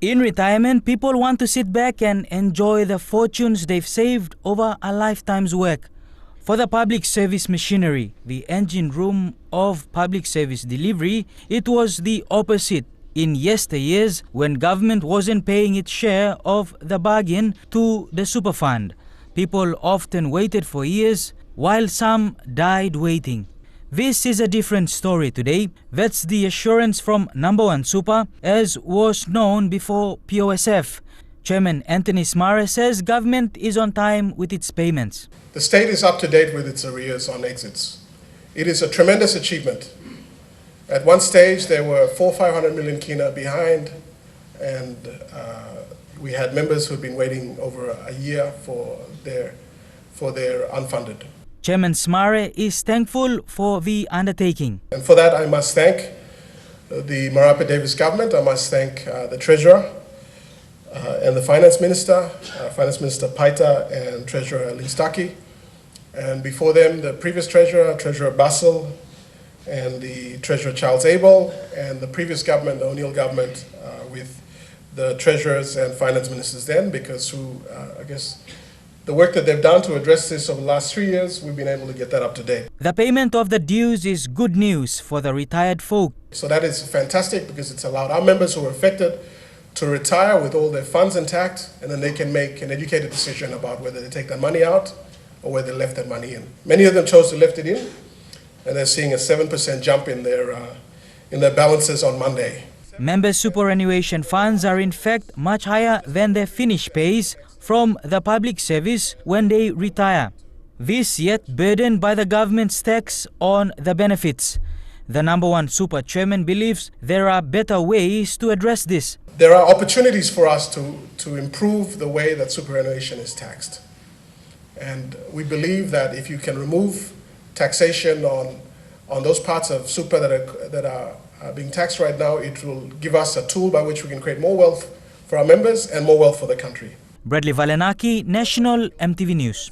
In retirement, people want to sit back and enjoy the fortunes they've saved over a lifetime's work. For the public service machinery, the engine room of public service delivery, it was the opposite. In yesteryears, when government wasn't paying its share of the bargain to the super fund, people often waited for years, while some died waiting. This is a different story today. That's the assurance from Nambawan Super, as was known before POSF. Chairman Anthony Smara says government is on time with its payments. The state is up to date with its arrears on exits. It is a tremendous achievement. At one stage, there were 500 million kina behind, and we had members who'd been waiting over a year for their unfunded. Chairman Smare is thankful for the undertaking. And for that, I must thank the Marape Davis government. I must thank the Treasurer and the Finance Minister Paita and Treasurer Listaki. And before them, the previous Treasurer, Treasurer Basil, and the Treasurer Charles Abel, and the previous government, the O'Neill government, with the Treasurers and Finance Ministers then, because I guess the work that they've done to address this over the last 3 years, we've been able to get that up to date. The payment of the dues is good news for the retired folk. So that is fantastic because it's allowed our members who are affected to retire with all their funds intact, and then they can make an educated decision about whether they take that money out or whether they left that money in. Many of them chose to left it in, and they're seeing a 7% jump in their balances on Monday. Members' superannuation funds are in fact much higher than their finish pays from the public service when they retire. This yet burdened by the government's tax on the benefits. The Nambawan Super chairman believes there are better ways to address this. There are opportunities for us to improve the way that superannuation is taxed. And we believe that if you can remove taxation on those parts of super that are being taxed right now, it will give us a tool by which we can create more wealth for our members and more wealth for the country. Bradley Valenaki, National Emtv News.